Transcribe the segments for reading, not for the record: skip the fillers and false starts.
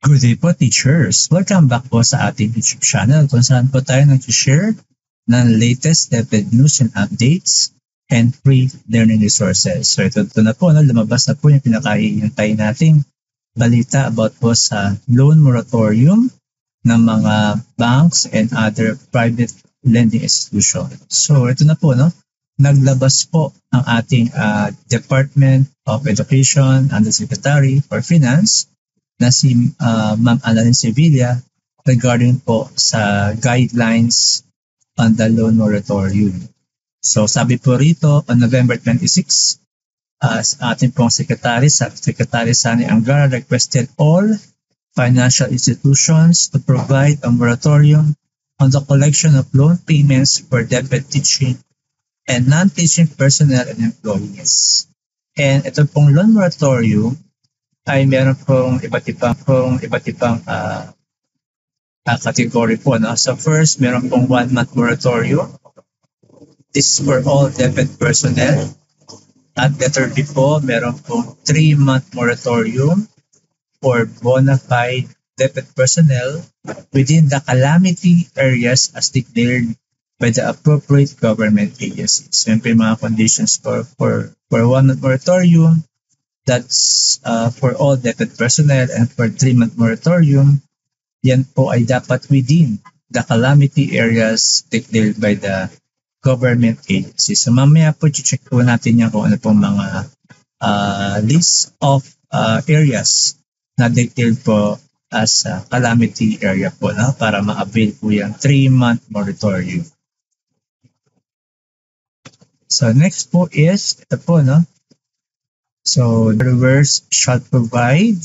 Good day po, teachers! Welcome back po sa ating YouTube channel kung saan po tayo nag-share ng latest DepEd news and updates and free learning resources. So ito na po, lumabas na po yung pinakahihintay nating balita about po sa loan moratorium ng mga banks and other private lending institutions. So ito na po, naglabas po ang ating Department of Education Undersecretary for Finance na si Ma'am Annalyn Sevilla regarding po sa guidelines on the loan moratorium. So sabi po rito on November 26, ating pong Secretary Sani Angara requested all financial institutions to provide a moratorium on the collection of loan payments for DepEd teaching and non-teaching personnel and employees. And ito pong loan moratorium ay meron pong iba't ibang category po. So first, meron pong 1-month moratorium. This is for all DepEd personnel. At letter B po, meron pong 3-month moratorium for bona fide DepEd personnel within the calamity areas as declared by the appropriate government agencies. So yun po yung mga conditions for 1-month moratorium. That's for all DepEd personnel, and for 3-month moratorium, yan po ay dapat within the calamity areas declared by the government agency. So mamaya po check po natin yan kung ano pong mga list of areas na declared po as calamity area po para ma-avail po yung 3-month moratorium. So next po is ito po So borrowers shall provide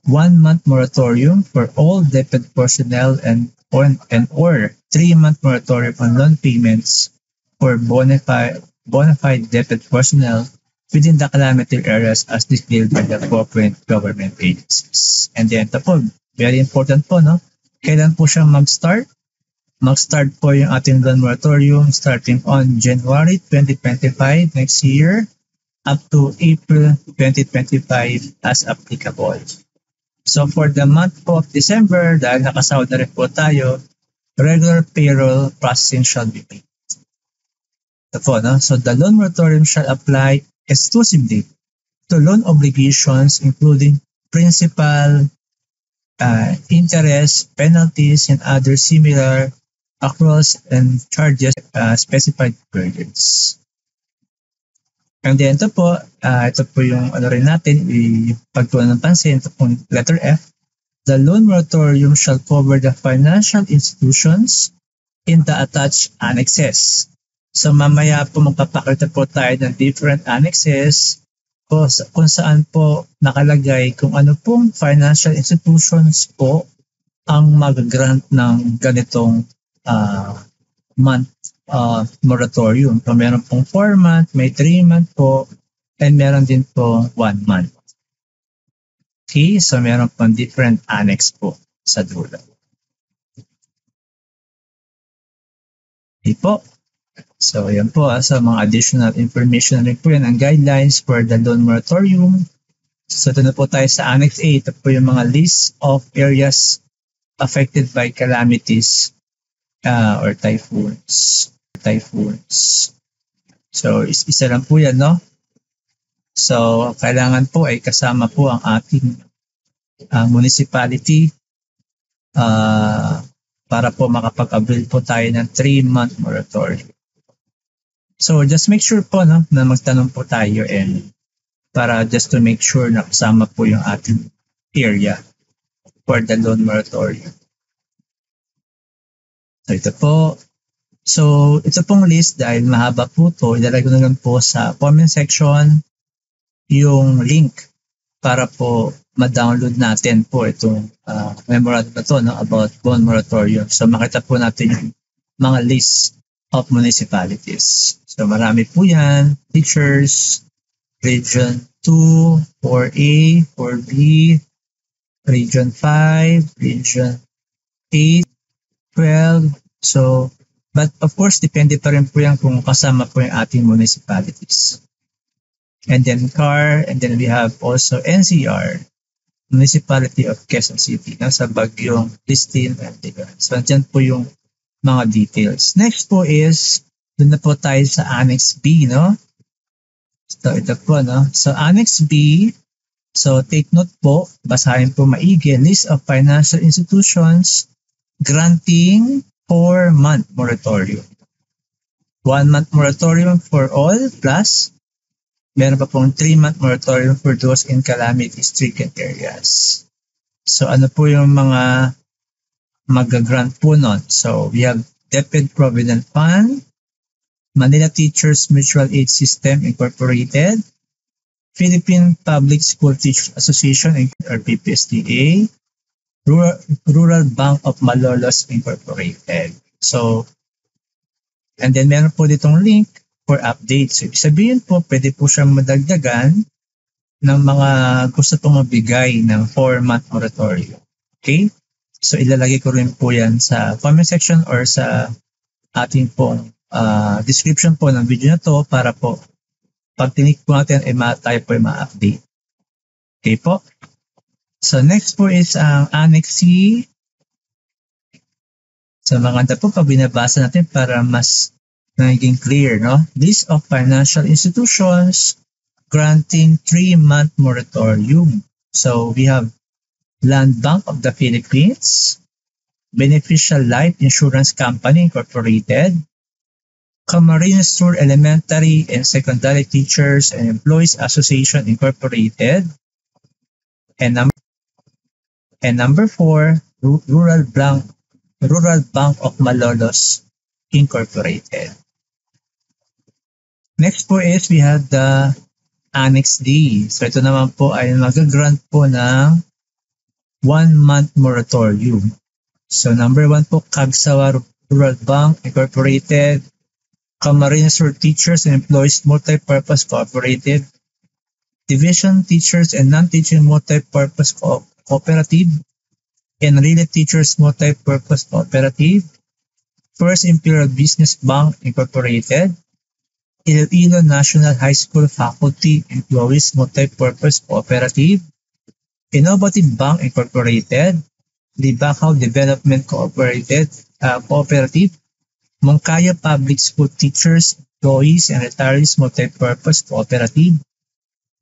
1-month moratorium for all DepEd personnel and or 3-month moratorium on loan payments for bona fide DepEd personnel within the calamity areas as declared by the appropriate government agencies. And then ito po, very important po, kailan po siya mag-start? Mag-start po yung ating loan moratorium starting on January 2025 next year up to April 2025 as applicable. So for the month of December, dahil nakasahod na rin po tayo, regular payroll processing shall be paid. Ito po, So the loan moratorium shall apply exclusively to loan obligations including principal, interest, penalties, and other similar accruals and charges specified periods. And then ito po yung rin natin, pagtuunan ng pansin, ito pong letter F. The loan moratorium shall cover the financial institutions in the attached annexes. So mamaya po magpapakita po tayo ng different annexes kung saan po nakalagay kung ano pong financial institutions po ang mag-grant ng ganitong month moratorium. So meron pong 4-month, may 3-month po, and meron din po 1 month. Okay, so meron pong different annex po sa dulo. Okay po. So yan po, sa mga additional information rin po yan, ang guidelines for the loan moratorium. So ito na po tayo sa Annex A. Ito po yung mga list of areas affected by calamities or typhoons. So, isa lang po yan, So, kailangan po ay kasama po ang ating municipality para po makapag-avail po tayo ng 3-month moratorium. So, just make sure po, na magtanong po tayo para just to make sure na kasama po yung ating area for the loan moratorium. So ito po. So ito pong list dahil mahaba po ito, ilalagay ko na lang po sa comment section yung link para po ma-download natin po itong memorandum na ito about loan moratorium. So makita po natin yung mga list of municipalities. So marami po yan. Teachers, Region 2, 4A, 4B, Region 5, Region 8, 12. So, but of course, depende pa rin po yan kung kasama po yung ating municipalities. and then CAR, and then we have also NCR, Municipality of Quezon City, no, sa Bagyong Christine Antigan. So, andyan po yung mga details. Next po is, dun na po tayo sa Annex B, no? So, ito po, no? So, Annex B, so take note po, basahin po maigi, list of financial institutions granting 4-month moratorium. 1-month moratorium for all, plus meron pa pong 3-month moratorium for those in calamity-stricken areas. So, ano po yung mga mag-grant po nun? So, we have DepEd Provident Fund, Manila Teachers Mutual Aid System Incorporated, Philippine Public School Teachers Association or PPSTA, Rural Bank of Malolos Incorporated. So, and then meron po ditong link for updates. So, ibig sabihin po, pwede po siyang madagdagan ng mga gusto pong mabigay ng 4-month moratorium. Okay? So, ilalagay ko rin po yan sa comment section or sa ating pong description po ng video na to para po pag tinik po natin ay tayo po ay ma-update. Okay po? So, next po is ang Annex C. So, maganda po pag binabasa natin para mas naging clear, no? List of financial institutions granting 3-month moratorium. So, we have Land Bank of the Philippines, Beneficial Life Insurance Company Incorporated, Camarines Sur Elementary and Secondary Teachers and Employees Association Incorporated, and number 4, Rural Bank of Malolos Incorporated. Next po is we have the Annex D. So ito naman po ay mag-grant po ng 1-month moratorium. So number 1 po, Cagsawa Rural Bank Incorporated, Camarines Sur Teachers and Employees Multipurpose Cooperative, Division Teachers and Non-Teaching Multipurpose Cooperative, Enrile Teachers Multipurpose Cooperative, First Imperial Business Bank Incorporated, Iloilo National High School Faculty Employees Multipurpose Cooperative, Innovative Bank Incorporated, Libacao Development Cooperative, Moncaya Public School Teachers, Employees and Retirees Multipurpose Cooperative,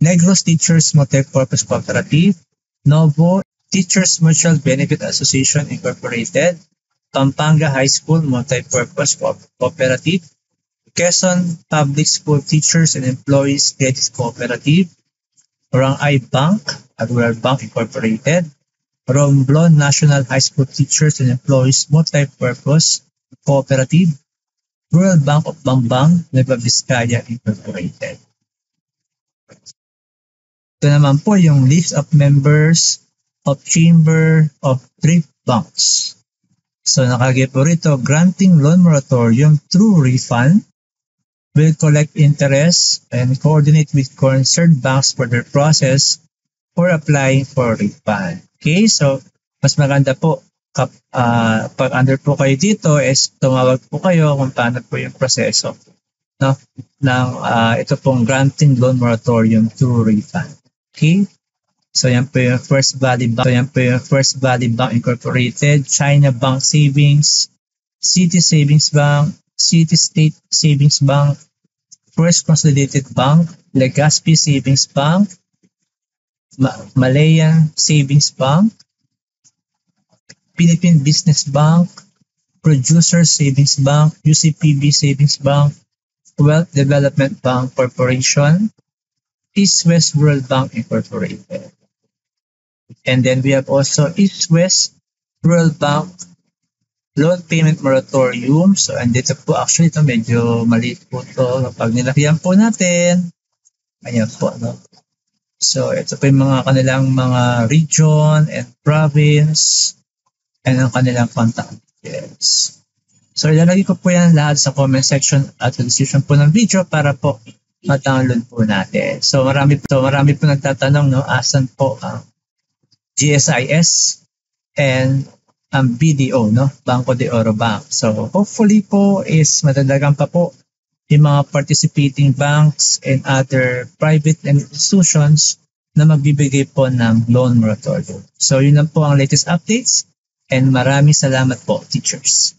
Negros Teachers Multipurpose Cooperative, Novo Teachers Mutual Benefit Association Incorporated, Pampanga High School Multipurpose Cooperative, Quezon Public School Teachers and Employees Credit Cooperative, Barangay Bank, Rural Bank Incorporated, Romblon National High School Teachers and Employees Multipurpose Cooperative, Rural Bank of Bambang, Nueva Vizcaya Incorporated. Ito naman po yung list of members of Chamber of Thrift Banks. So nakalagay po rito, granting loan moratorium through refund, will collect interest and coordinate with concerned banks for their process for applying for refund. Okay, so mas maganda po pag under po kayo dito is tumawag po kayo kung paano po yung proseso, no, ng ito pong granting loan moratorium through refund. Okay, so yan po yung First Valley Bank Incorporated, China Bank Savings, City Savings Bank, City State Savings Bank, First Consolidated Bank, Legazpi Savings Bank, Malayan Savings Bank, Philippine Business Bank, Producer Savings Bank, UCPB Savings Bank, Wealth Development Bank Corporation, East West Rural Bank Incorporated. And then we have also East West Rural Bank Loan Payment Moratorium. So andito po, actually ito medyo maliit po ito. Kapag nilakihan po natin, ayan po, no? So ito po yung mga kanilang mga region and province and ang kanilang contact details. So ilalagay ko po yan lahat sa comment section at sa description po ng video para po ma-download po natin. So marami po nagtatanong, no, asan po ang GSIS and ang BDO, no, Banco de Oro Bank. So hopefully po is madagdagan pa po yung mga participating banks and other private institutions na magbibigay po ng loan moratorium. So yun lang po ang latest updates and maraming salamat po, teachers.